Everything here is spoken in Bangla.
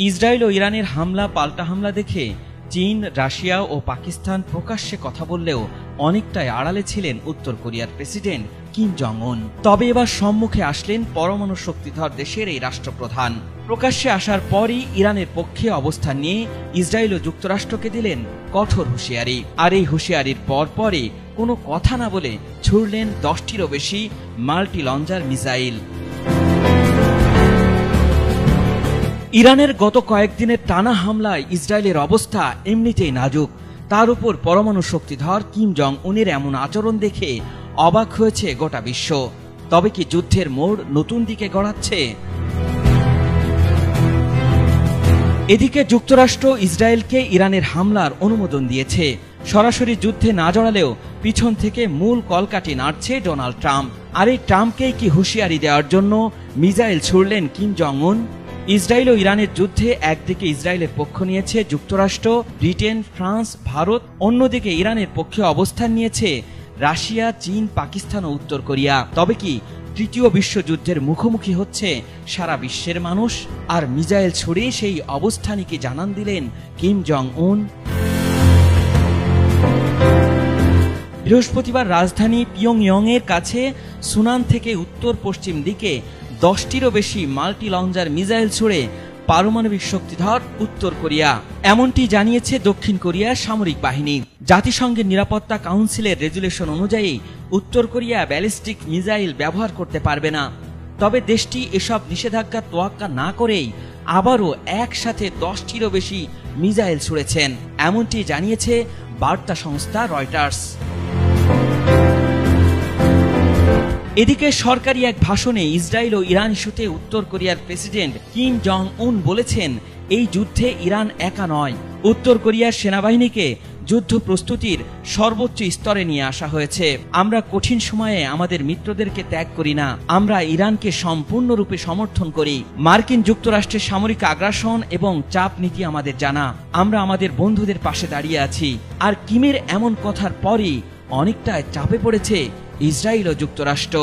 ইসরায়েল ও ইরানের হামলা পাল্টা হামলা দেখে চীন, রাশিয়া ও পাকিস্তান প্রকাশ্যে কথা বললেও অনেকটাই আড়ালে ছিলেন উত্তর কোরিয়ার প্রেসিডেন্ট কিম জং উন। তবে এবার সম্মুখে আসলেন পরমাণু শক্তিধর দেশের এই রাষ্ট্রপ্রধান। প্রকাশ্যে আসার পরই ইরানের পক্ষে অবস্থান নিয়ে ইসরায়েল ও যুক্তরাষ্ট্রকে দিলেন কঠোর হুঁশিয়ারি। আর এই হুঁশিয়ারির পরপরই কোনো কথা না বলে ছুড়লেন 10টিরও বেশি মাল্টি লঞ্চার মিসাইল। ইরানের গত কয়েকদিনের টানা হামলায় ইসরায়েলের অবস্থা এমনিতেই নাজুক। তার উপর পরমাণু শক্তিধর কিম জং উনের এমন আচরণ দেখে অবাক হয়েছে গোটা বিশ্ব। তবে কি যুদ্ধের মোড় নতুন দিকে গড়াচ্ছে? এদিকে যুক্তরাষ্ট্র ইসরায়েলকে ইরানের হামলার অনুমোদন দিয়েছে। সরাসরি যুদ্ধে না জড়ালেও পিছন থেকে মূল কলকাঠি নাড়ছে ডোনাল্ড ট্রাম্প। আর এই ট্রাম্পকেই কি হুঁশিয়ারি দেওয়ার জন্য মিসাইল ছুড়লেন কিম জং উন? ইসরায়েল ও ইরানের যুদ্ধে একদিকে ইসরায়েলের পক্ষ নিয়েছে যুক্তরাষ্ট্র, ব্রিটেন, ফ্রান্স, ভারত, অন্যদিকে ইরানের পক্ষে অবস্থান নিয়েছে রাশিয়া, চীন, পাকিস্তান ও উত্তর কোরিয়া। তবে কি তৃতীয় বিশ্বযুদ্ধের মুখোমুখি হচ্ছে সারা বিশ্বের মানুষ? আর মিসাইল ছুড়ে সেই অবস্থানই কি জানান দিলেন কিম জং উন? বৃহস্পতিবার রাজধানী পিয়ংইয়ং এর কাছে সুনান থেকে উত্তর পশ্চিম দিকে 10টিরও বেশি মাল্টি লঞ্চার মিসাইল ছুড়ে পারমাণবিক শক্তিধর উত্তর কোরিয়া। এমনটি জানিয়েছে দক্ষিণ কোরিয়ার সামরিক বাহিনী। জাতিসংঘের নিরাপত্তা কাউন্সিলের রেজুলেশন অনুযায়ী উত্তর কোরিয়া ব্যালিস্টিক মিসাইল ব্যবহার করতে পারবে না। তবে দেশটি এসব নিষেধাজ্ঞা তোয়াক্কা না করেই আবারও একসাথে 10টিরও বেশি মিসাইল ছুড়েছেন, এমনটি জানিয়েছে বার্তা সংস্থা রয়টার্স। এদিকে সরকারি এক ভাষণে ইসরায়েল ও ইরান ইস্যুতে উত্তর কোরিয়ার প্রেসিডেন্ট কিম জং উন বলেছেন, এই যুদ্ধে ইরান একা নয়। উত্তর কোরিয়ার সেনাবাহিনীকে যুদ্ধ প্রস্তুতির সর্বোচ্চ স্তরে নিয়ে আসা হয়েছে। আমরা কঠিন সময়ে আমাদের মিত্রদেরকে ত্যাগ করি না, আমরা ইরানকে সম্পূর্ণরূপে সমর্থন করি। মার্কিন যুক্তরাষ্ট্রের সামরিক আগ্রাসন এবং চাপ নীতি আমাদের জানা। আমরা আমাদের বন্ধুদের পাশে দাঁড়িয়ে আছি। আর কিমের এমন কথার পরই অনেকটা চাপে পড়েছে ইসরায়েল ও যুক্তরাষ্ট্র।